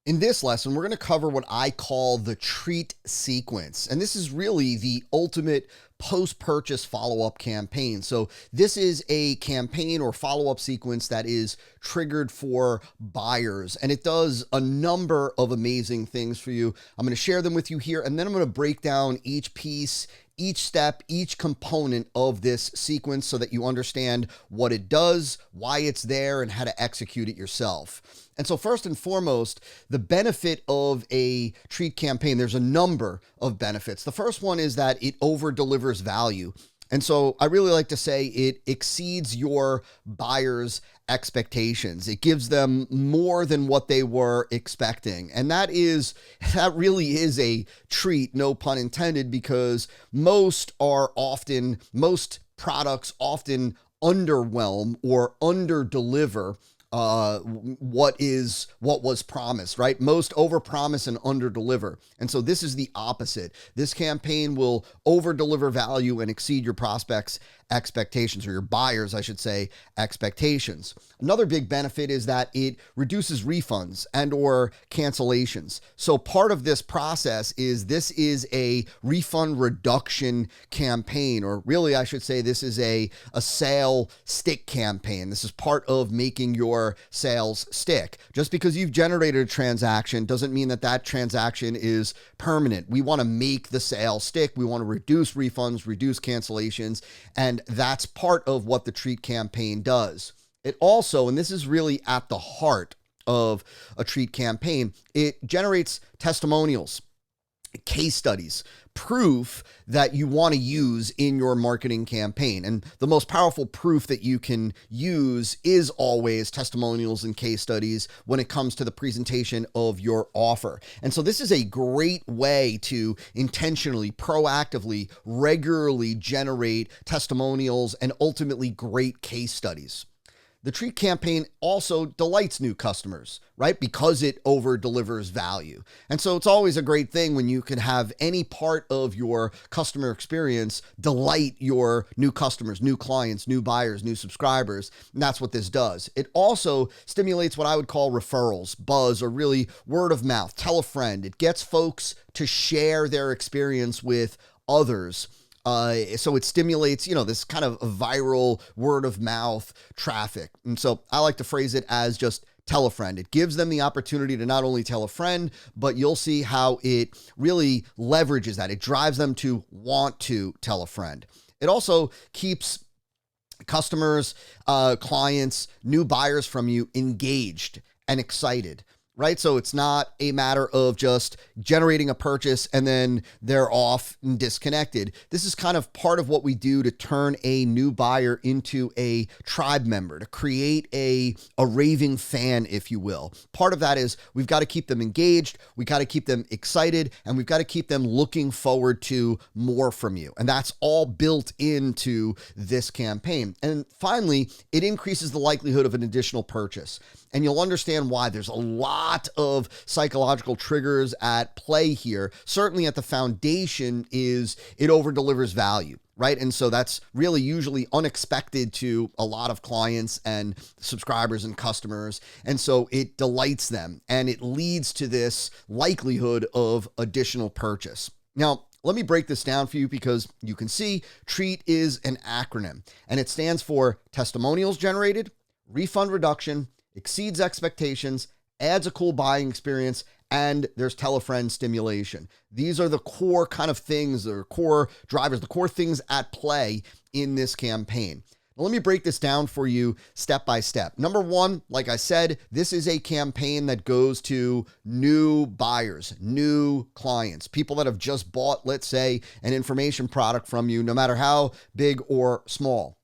In this lesson, we're going to cover what I call the treat sequence. And this is really the ultimate post-purchase follow-up campaign. So this is a campaign or follow-up sequence that is triggered for buyers. And it does a number of amazing things for you. I'm going to share them with you here, and then I'm going to break down each piece, each step, each component of this sequence so that you understand what it does, why it's there, and how to execute it yourself. And so first and foremost, the benefit of a treat campaign, there's a number of benefits. The first one is that it over delivers value. And so I really like to say it exceeds your buyers' expectations. It gives them more than what they were expecting. And that really is a treat, no pun intended, because most products often underwhelm or underdeliver what was promised, right? Most overpromise and underdeliver. And so this is the opposite. This campaign will overdeliver value and exceed your prospects' expectations, or your buyers, I should say, expectations. Another big benefit is that it reduces refunds and or cancellations. So part of this process is a refund reduction campaign, or really I should say this is a sale stick campaign. This is part of making your sales stick. Just because you've generated a transaction doesn't mean that transaction is permanent. We want to make the sale stick. We want to reduce refunds, reduce cancellations, and that's part of what the treat campaign does. It also, and this is really at the heart of a treat campaign, it generates testimonials, case studies, proof that you want to use in your marketing campaign. And the most powerful proof that you can use is always testimonials and case studies when it comes to the presentation of your offer. And so this is a great way to intentionally, proactively, regularly generate testimonials and ultimately great case studies. The treat campaign also delights new customers, right? Because it over delivers value. And so it's always a great thing when you can have any part of your customer experience delight your new customers, new clients, new buyers, new subscribers. And that's what this does. It also stimulates what I would call referrals, buzz, or really word of mouth. Tell a friend. It gets folks to share their experience with others. So it stimulates, this kind of viral word of mouth traffic. And so I like to phrase it as just tell a friend. It gives them the opportunity to not only tell a friend, but you'll see how it really leverages that. It drives them to want to tell a friend. It also keeps customers, clients, new buyers from you engaged and excited. Right? So it's not a matter of just generating a purchase and then they're off and disconnected. This is kind of part of what we do to turn a new buyer into a tribe member, to create a raving fan, if you will. Part of that is we've got to keep them engaged, we got to keep them excited, and we've got to keep them looking forward to more from you. And that's all built into this campaign. And finally, it increases the likelihood of an additional purchase. And you'll understand why. There's a lot of psychological triggers at play here. Certainly at the foundation is it over delivers value, right? And so that's really usually unexpected to a lot of clients and subscribers and customers. And so it delights them and it leads to this likelihood of additional purchase. Now, let me break this down for you because you can see TREAT is an acronym and it stands for testimonials generated, refund reduction, exceeds expectations, adds a cool buying experience, and there's tell a friend stimulation. These are the core kind of things, or core drivers, the core things at play in this campaign. Now, let me break this down for you step by step. Number one, like I said, this is a campaign that goes to new buyers, new clients, people that have just bought, let's say, an information product from you, no matter how big or small.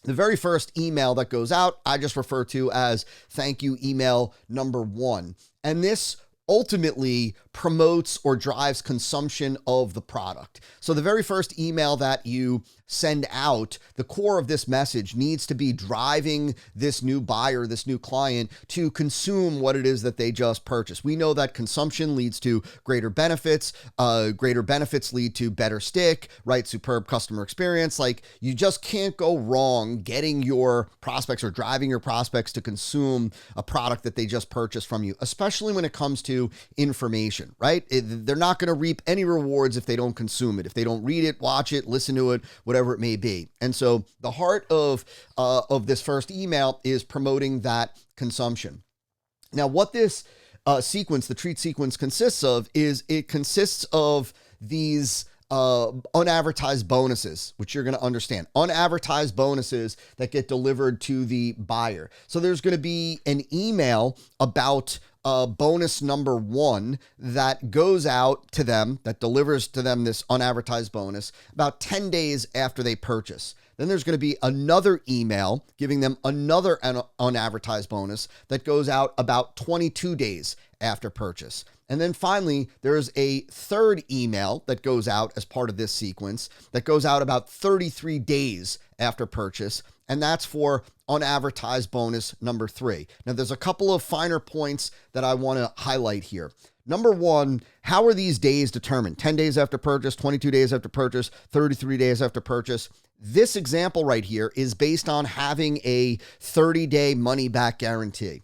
The very first email that goes out, I just refer to as thank you email number one. And this ultimately promotes or drives consumption of the product. So the very first email that you send out, the core of this message needs to be driving this new buyer, this new client, to consume what it is that they just purchased. We know that consumption leads to greater benefits. Greater benefits lead to better stick, right? Superb customer experience. Like, you just can't go wrong getting your prospects or driving your prospects to consume a product that they just purchased from you, especially when it comes to information, right? They're not going to reap any rewards if they don't consume it, if they don't read it, watch it, listen to it, whatever it may be. And so the heart of this first email is promoting that consumption. Now, what this sequence, the treat sequence, consists of is it consists of these unadvertised bonuses, which you're going to understand. Unadvertised bonuses that get delivered to the buyer. So there's going to be an email about bonus number 1 that goes out to them, that delivers to them this unadvertised bonus about 10 days after they purchase. Then there's going to be another email giving them another unadvertised bonus that goes out about 22 days after purchase. And then finally, there's a third email that goes out as part of this sequence that goes out about 33 days after purchase. And that's for unadvertised bonus number 3. Now, there's a couple of finer points that I want to highlight here. Number 1, how are these days determined? 10 days after purchase, 22 days after purchase, 33 days after purchase. This example right here is based on having a 30-day money-back guarantee.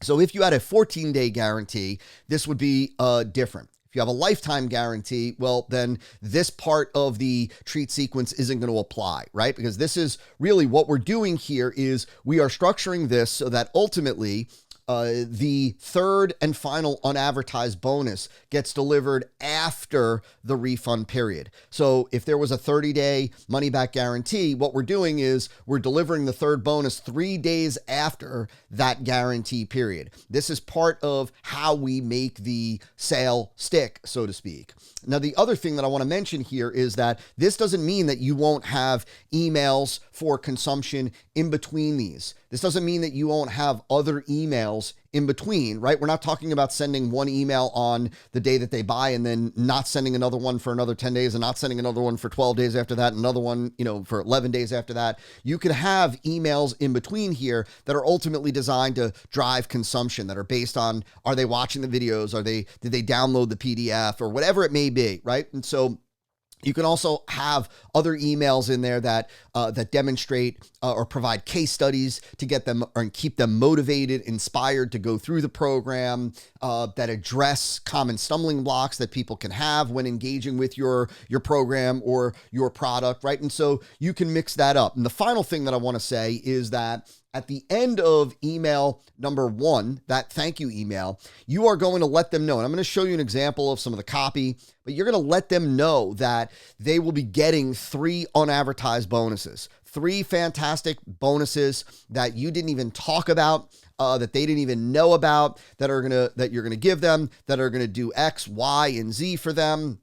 So if you had a 14-day guarantee, this would be different. If you have a lifetime guarantee, well, then this part of the treat sequence isn't going to apply, right? Because this is really what we're doing here is we are structuring this so that ultimately the third and final unadvertised bonus gets delivered after the refund period. So if there was a 30-day money-back guarantee, what we're doing is we're delivering the third bonus 3 days after that guarantee period. This is part of how we make the sale stick, so to speak. Now, the other thing that I want to mention here is that this doesn't mean that you won't have emails for consumption in between these. This doesn't mean that you won't have other emails in between, right? We're not talking about sending one email on the day that they buy and then not sending another one for another 10 days and not sending another one for 12 days after that, another one, for 11 days after that. You could have emails in between here that are ultimately designed to drive consumption, that are based on, are they watching the videos? Did they download the PDF or whatever it may be, right? And so you can also have other emails in there that demonstrate or provide case studies to get them and keep them motivated, inspired to go through the program, that address common stumbling blocks that people can have when engaging with your program or your product, right? And so you can mix that up. And the final thing that I want to say is that at the end of email number 1, that thank you email, you are going to let them know, and I'm going to show you an example of some of the copy, but you're going to let them know that they will be getting 3 unadvertised bonuses, 3 fantastic bonuses that you didn't even talk about, that they didn't even know about, that you're going to give them, that are going to do X, Y, and Z for them.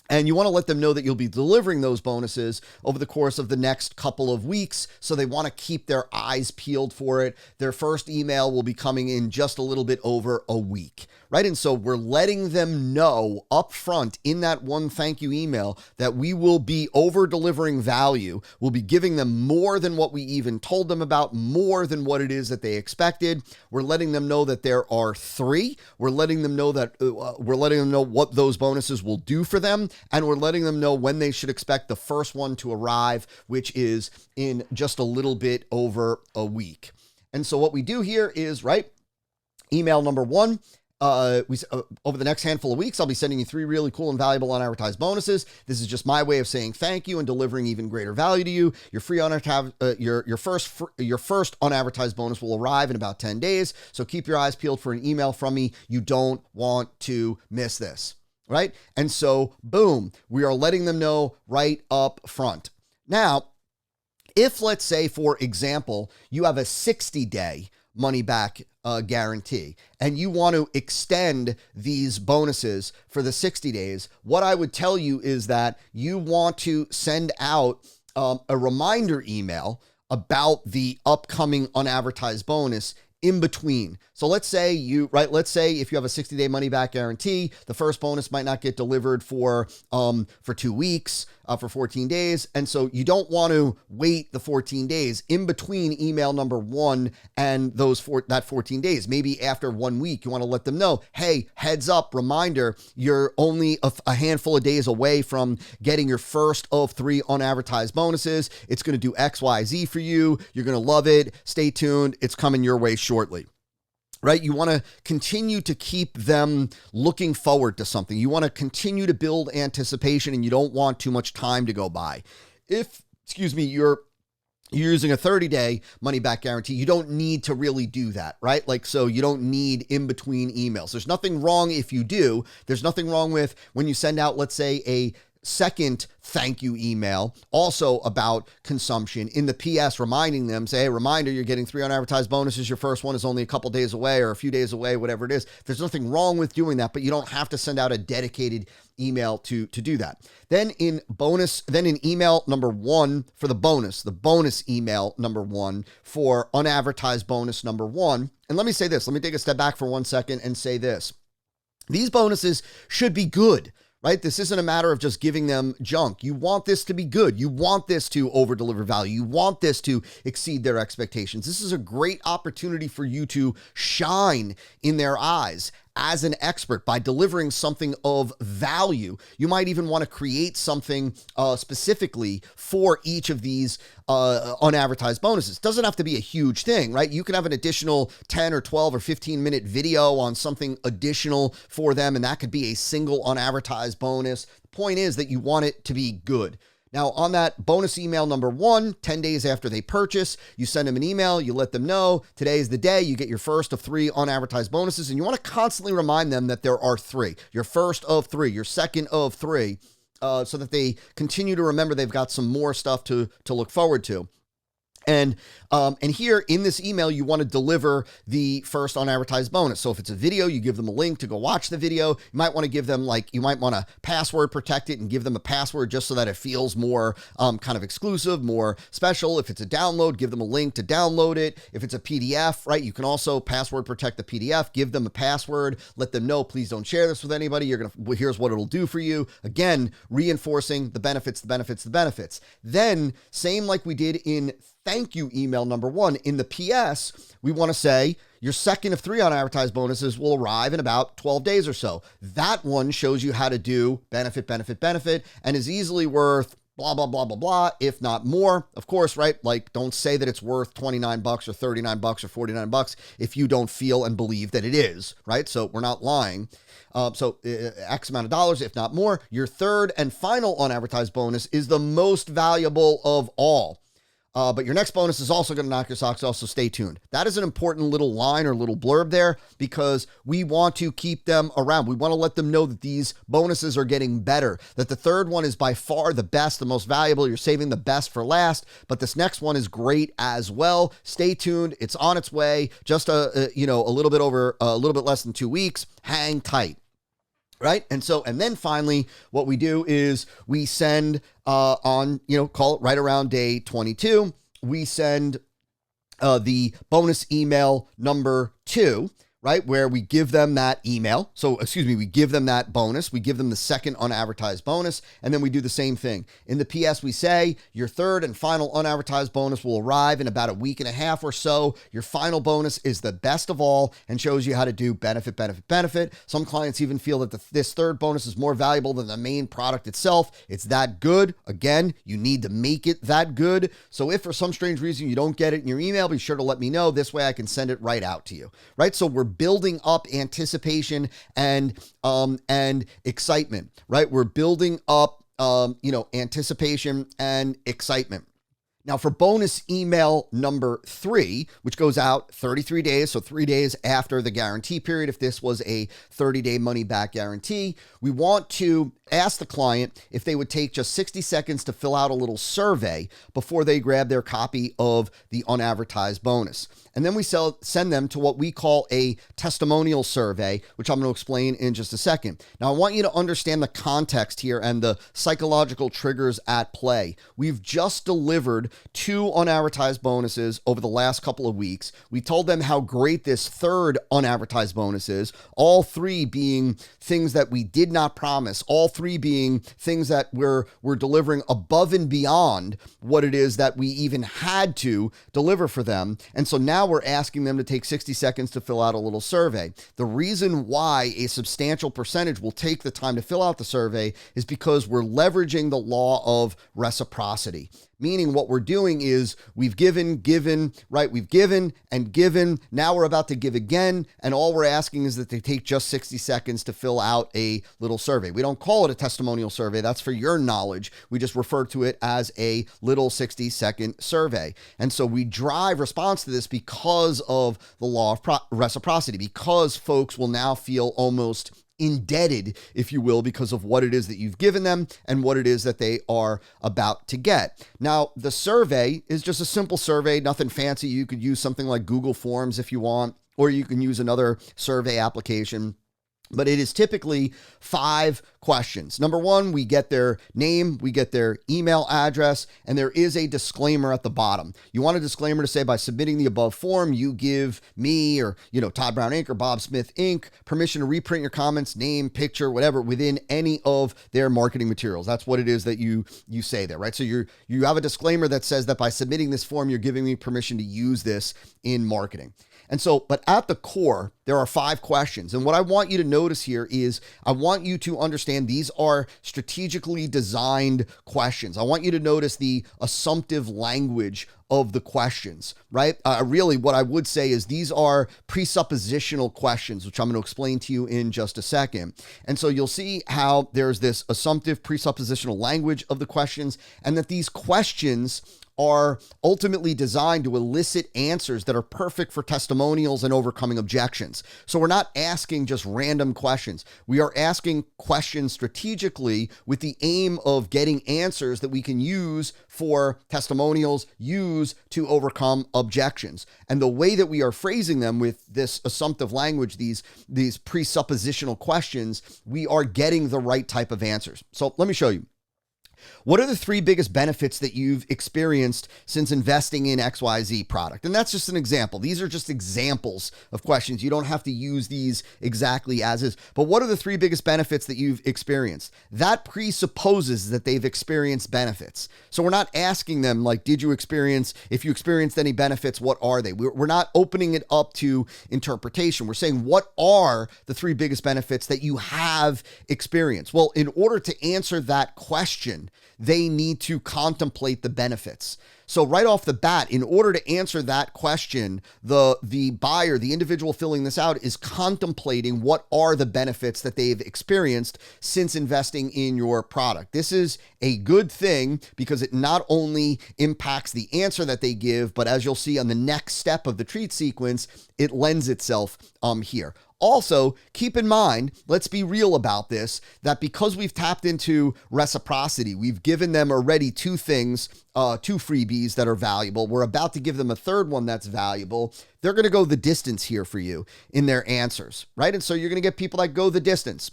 And you want to let them know that you'll be delivering those bonuses over the course of the next couple of weeks. So they want to keep their eyes peeled for it. Their first email will be coming in just a little bit over a week, right? And so we're letting them know up front in that one thank you email that we will be over delivering value. We'll be giving them more than what we even told them about, more than what it is that they expected. We're letting them know that there are 3. We're letting them know that we're letting them know what those bonuses will do for them. And we're letting them know when they should expect the first one to arrive, which is in just a little bit over a week. And so what we do here is, right, email number 1, over the next handful of weeks, I'll be sending you 3 really cool and valuable unadvertised bonuses. This is just my way of saying thank you and delivering even greater value to you. Your free your first unadvertised bonus will arrive in about 10 days. So keep your eyes peeled for an email from me. You don't want to miss this. Right? And so, boom, we are letting them know right up front. Now, if let's say, for example, you have a 60-day money back guarantee and you want to extend these bonuses for the 60 days, what I would tell you is that you want to send out a reminder email about the upcoming unadvertised bonus in between. So let's say let's say if you have a 60-day money back guarantee, the first bonus might not get delivered for 2 weeks, for 14 days. And so you don't want to wait the 14 days in between email number 1 and that 14 days. Maybe after 1 week, you want to let them know, hey, heads up, reminder, you're only a handful of days away from getting your first of 3 unadvertised bonuses. It's going to do X, Y, Z for you. You're going to love it. Stay tuned. It's coming your way shortly. Right? You want to continue to keep them looking forward to something. You want to continue to build anticipation, and you don't want too much time to go by. If, you're using a 30-day money back guarantee, you don't need to really do that, right? So you don't need in between emails. There's nothing wrong if you do. There's nothing wrong with when you send out, let's say, a second thank you email also about consumption in the PS, reminding them, say, hey, reminder, you're getting 3 unadvertised bonuses. Your first one is only a couple days away or a few days away, whatever it is. There's nothing wrong with doing that, but you don't have to send out a dedicated email to do that. Then in email number 1 for the bonus email number 1 for unadvertised bonus number 1. And let me say this, let me take a step back for 1 second and say this. These bonuses should be good. Right? This isn't a matter of just giving them junk. You want this to be good. You want this to over-deliver value. You want this to exceed their expectations. This is a great opportunity for you to shine in their eyes as an expert by delivering something of value. You might even want to create something specifically for each of these unadvertised bonuses. Doesn't have to be a huge thing, right? You can have an additional 10 or 12 or 15-minute video on something additional for them, and that could be a single unadvertised bonus. The point is that you want it to be good. Now, on that bonus email number 1, 10 days after they purchase, you send them an email, you let them know today is the day you get your first of 3 unadvertised bonuses, and you want to constantly remind them that there are 3, your first of 3, your second of 3, so that they continue to remember they've got some more stuff to look forward to. And here in this email, you want to deliver the first unadvertised bonus. So if it's a video, you give them a link to go watch the video. You might want to give them you might want to password protect it and give them a password just so that it feels more kind of exclusive, more special. If it's a download, give them a link to download it. If it's a PDF, right, you can also password protect the PDF, give them a password, let them know, please don't share this with anybody. Here's what it'll do for you. Again, reinforcing the benefits. Then same like we did in thank you email number 1. In the PS, we want to say your second of 3 unadvertised bonuses will arrive in about 12 days or so. That one shows you how to do benefit, and is easily worth blah, blah, blah, blah, blah, if not more. Of course, right? Don't say that it's worth $29 or $39 or $49 if you don't feel and believe that it is, right? So we're not lying. X amount of dollars, if not more. Your third and final unadvertised bonus is the most valuable of all. But your next bonus is also going to knock your socks off, so stay tuned. That is an important little line or little blurb there because we want to keep them around. We want to let them know that these bonuses are getting better, that the third one is by far the best, the most valuable. You're saving the best for last, but this next one is great as well. Stay tuned. It's on its way. Just a little bit less than 2 weeks. Hang tight. Right. And then finally, what we do is we send call it right around day 22, we send the bonus email number 2, right, where we give them that email. We give them that bonus. We give them the second unadvertised bonus, and then we do the same thing. In the PS, we say your third and final unadvertised bonus will arrive in about a week and a half or so. Your final bonus is the best of all and shows you how to do benefit. Some clients even feel that this third bonus is more valuable than the main product itself. It's that good. Again, you need to make it that good. So if for some strange reason you don't get it in your email, be sure to let me know. This way I can send it right out to you, right? So we're building up anticipation and excitement, right? We're building up, anticipation and excitement. Now for bonus email number 3, which goes out 33 days, so 3 days after the guarantee period, if this was a 30-day money back guarantee, we want to ask the client if they would take just 60 seconds to fill out a little survey before they grab their copy of the unadvertised bonus. And then we send them to what we call a testimonial survey, which I'm going to explain in just a second. Now, I want you to understand the context here and the psychological triggers at play. We've just delivered 2 unadvertised bonuses over the last couple of weeks. We told them how great this third unadvertised bonus is, all 3 being things that we did not promise, all 3 being things that we're delivering above and beyond what it is that we even had to deliver for them. And so now we're asking them to take 60 seconds to fill out a little survey. The reason why a substantial percentage will take the time to fill out the survey is because we're leveraging the law of reciprocity. Meaning what we're doing is we've given, right? We've given and given. Now we're about to give again. And all we're asking is that they take just 60 seconds to fill out a little survey. We don't call it a testimonial survey. That's for your knowledge. We just refer to it as a little 60-second survey. And so we drive response to this because of the law of reciprocity, because folks will now feel almost indebted, if you will, because of what it is that you've given them and what it is that they are about to get. Now, the survey is just a simple survey, nothing fancy. You could use something like Google Forms if you want, or you can use another survey application. But it is typically 5 questions. Number 1, we get their name, we get their email address, and there is a disclaimer at the bottom. You want a disclaimer to say, by submitting the above form, you give me or, Todd Brown Inc. or Bob Smith Inc. permission to reprint your comments, name, picture, whatever, within any of their marketing materials. That's what it is that you say there, right? So you have a disclaimer that says that by submitting this form, you're giving me permission to use this in marketing. And so, but at the core, there are 5 questions. And what I want you to notice here is I want you to understand these are strategically designed questions. I want you to notice the assumptive language of the questions, right? Really, what I would say is these are presuppositional questions, which I'm going to explain to you in just a second. And so you'll see how there's this assumptive presuppositional language of the questions, and that these questions are ultimately designed to elicit answers that are perfect for testimonials and overcoming objections. So we're not asking just random questions. We are asking questions strategically with the aim of getting answers that we can use for testimonials, use to overcome objections. And the way that we are phrasing them with this assumptive language, these presuppositional questions, we are getting the right type of answers. So let me show you. What are the 3 biggest benefits that you've experienced since investing in XYZ product? And that's just an example. These are just examples of questions. You don't have to use these exactly as is. But what are the 3 biggest benefits that you've experienced? That presupposes that they've experienced benefits. So we're not asking them like, if you experienced any benefits, what are they? We're not opening it up to interpretation. We're saying, what are the 3 biggest benefits that you have experienced? Well, in order to answer that question, they need to contemplate the benefits. So right off the bat, in order to answer that question, the buyer, the individual filling this out, is contemplating what are the benefits that they've experienced since investing in your product. This is a good thing because it not only impacts the answer that they give, but as you'll see on the next step of the treat sequence, it lends itself here. Also, keep in mind, let's be real about this, that because we've tapped into reciprocity, we've given them already 2 things, 2 freebies that are valuable. We're about to give them a third one that's valuable. They're going to go the distance here for you in their answers, right? And so you're going to get people that go the distance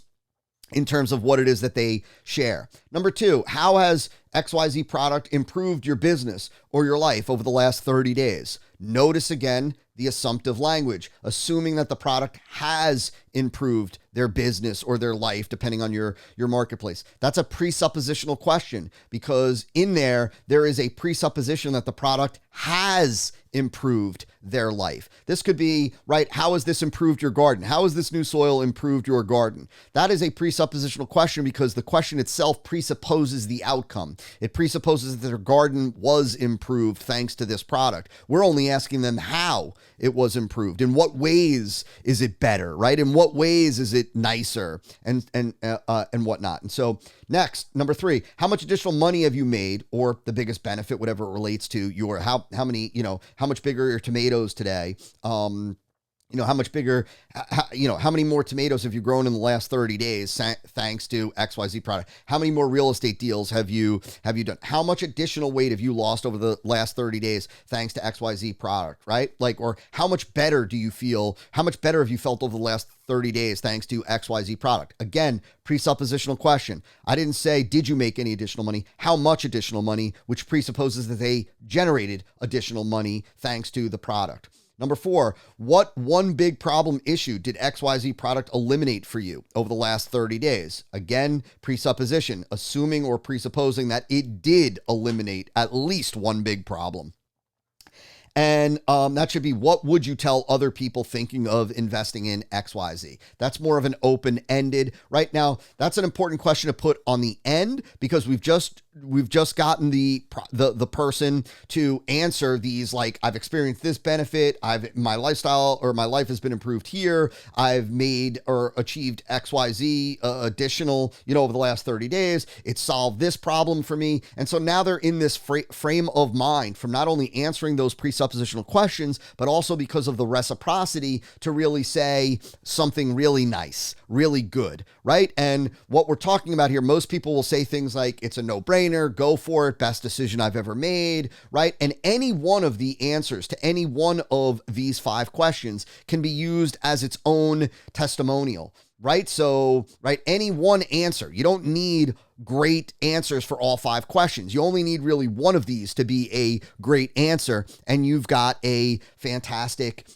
in terms of what it is that they share. Number 2, how has XYZ product improved your business or your life over the last 30 days? Notice again the assumptive language, assuming that the product has improved their business or their life, depending on your marketplace. That's a presuppositional question because in there is a presupposition that the product has improved their life. This could be, right, how has this improved your garden? How has this new soil improved your garden? That is a presuppositional question because the question itself presupposes the outcome. It presupposes that their garden was improved thanks to this product. We're only asking them how it was improved. In what ways is it better, right? In what ways is it nicer and whatnot? And so next, number 3, how much additional money have you made, or the biggest benefit, whatever it relates to your, how much bigger are your tomatoes today? How much bigger, how many more tomatoes have you grown in the last 30 days thanks to XYZ product? How many more real estate deals have you done? How much additional weight have you lost over the last 30 days thanks to XYZ product, right? Or how much better do you feel? How much better have you felt over the last 30 days thanks to XYZ product? Again, presuppositional question. I didn't say, did you make any additional money? How much additional money, which presupposes that they generated additional money thanks to the product. Number 4, what one big problem issue did XYZ product eliminate for you over the last 30 days? Again, presupposition, assuming or presupposing that it did eliminate at least one big problem. And that should be, what would you tell other people thinking of investing in XYZ? That's more of an open-ended. Right now, that's an important question to put on the end, because we've just gotten the person to answer these, like, I've experienced this benefit, my lifestyle or my life has been improved here, I've made or achieved XYZ additional, over the last 30 days, it solved this problem for me. And so now they're in this frame of mind from not only answering those presuppositional questions, but also because of the reciprocity to really say something really nice, really good, right? And what we're talking about here, most people will say things like, it's a no-brainer, go for it, best decision I've ever made, right? And any one of the answers to any one of these 5 questions can be used as its own testimonial, right? So, right, any one answer, you don't need great answers for all 5 questions. You only need really one of these to be a great answer, and you've got a fantastic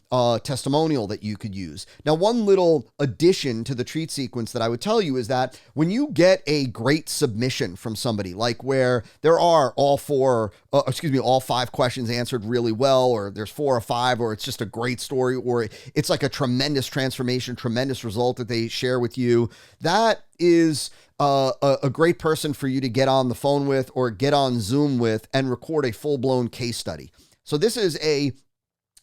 testimonial that you could use. Now, one little addition to the treat sequence that I would tell you is that when you get a great submission from somebody, like where there are all 5 questions answered really well, or there's 4 or 5, or it's just a great story, or it's like a tremendous transformation, tremendous result that they share with you, that is a great person for you to get on the phone with or get on Zoom with and record a full-blown case study. So this is a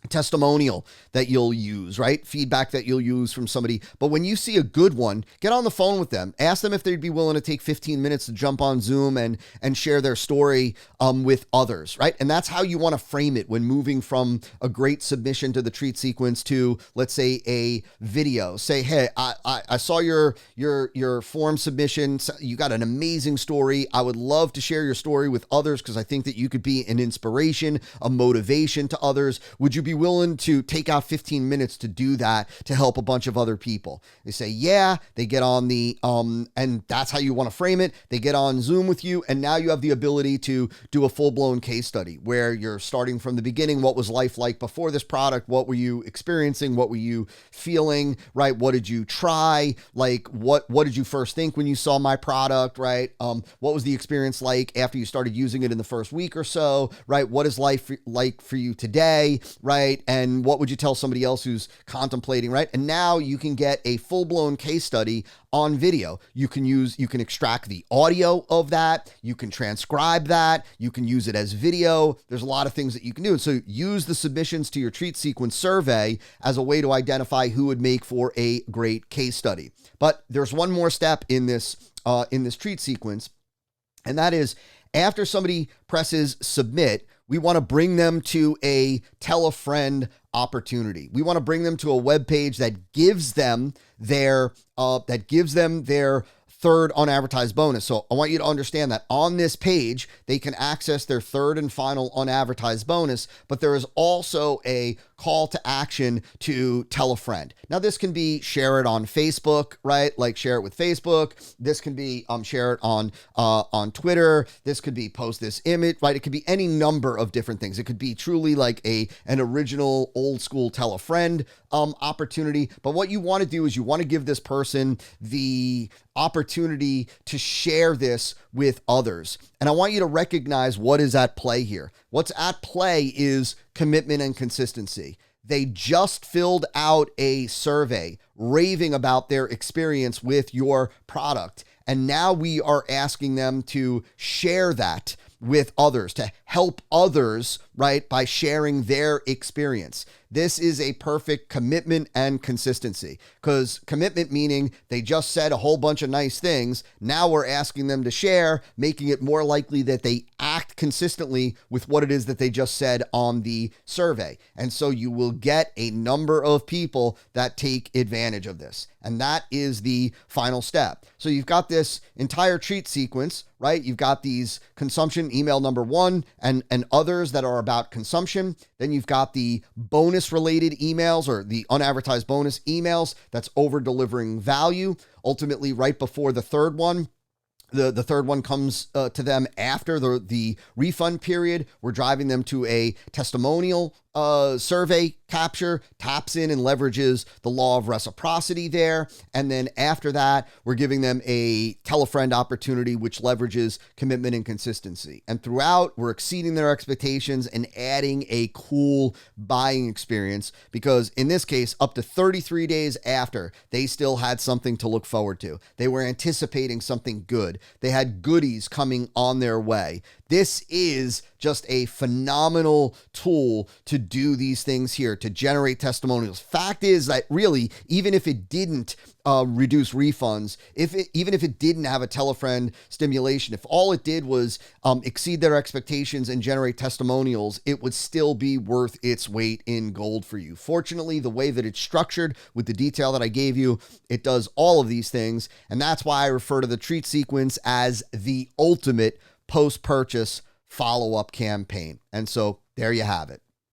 testimonial that you'll use, right? Feedback that you'll use from somebody. But when you see a good one, get on the phone with them. Ask them if they'd be willing to take 15 minutes to jump on Zoom and share their story with others, right? And that's how you want to frame it when moving from a great submission to the treat sequence to, let's say, a video. Say, hey, I saw your form submission. You got an amazing story. I would love to share your story with others because I think that you could be an inspiration, a motivation to others. Would you be willing to take out 15 minutes to do that to help a bunch of other people? They say, yeah. They get on the, and that's how you want to frame it. They get on Zoom with you, and now you have the ability to do a full-blown case study where you're starting from the beginning. What was life like before this product? What were you experiencing? What were you feeling, right? What did you try? Like, what did you first think when you saw my product, right? What was the experience like after you started using it in the first week or so, right? What is life like for you today, right? And what would you tell somebody else who's contemplating, right? And now you can get a full-blown case study on video. You can extract the audio of that. You can transcribe that. You can use it as video. There's a lot of things that you can do. And so use the submissions to your treat sequence survey as a way to identify who would make for a great case study. But there's one more step in this treat sequence, and that is after somebody presses submit, we want to bring them to a tell a friend opportunity. We want to bring them to a web page that gives them their third unadvertised bonus. So I want you to understand that on this page, they can access their third and final unadvertised bonus, but there is also a call to action to tell a friend. Now, this can be share it on Facebook, right? Like share it with Facebook. This can be share it on Twitter. This could be post this image, right? It could be any number of different things. It could be truly like an original old school tell a friend opportunity. But what you want to do is you want to give this person the opportunity to share this with others. And I want you to recognize what is at play here. What's at play is commitment and consistency. They just filled out a survey raving about their experience with your product. And now we are asking them to share that with others, to help others, right? By sharing their experience. This is a perfect commitment and consistency, because commitment meaning they just said a whole bunch of nice things. Now we're asking them to share, making it more likely that they act consistently with what it is that they just said on the survey. And so you will get a number of people that take advantage of this. And that is the final step. So you've got this entire treat sequence, right? You've got these consumption email number 1 and others that are about consumption. Then you've got the bonus related emails, or the unadvertised bonus emails that's over delivering value. Ultimately, right before the third one, the third one comes to them after the refund period. We're driving them to a testimonial survey capture, taps in and leverages the law of reciprocity there. And then after that, we're giving them a tell a friend opportunity, which leverages commitment and consistency. And throughout, we're exceeding their expectations and adding a cool buying experience, because in this case, up to 33 days after, they still had something to look forward to. They were anticipating something good. They had goodies coming on their way. This is just a phenomenal tool to do these things here, to generate testimonials. Fact is that really, even if it didn't reduce refunds, even if it didn't have a tell a friend stimulation, if all it did was exceed their expectations and generate testimonials, it would still be worth its weight in gold for you. Fortunately, the way that it's structured with the detail that I gave you, it does all of these things. And that's why I refer to the treat sequence as the ultimate post-purchase follow-up campaign. And so there you have it.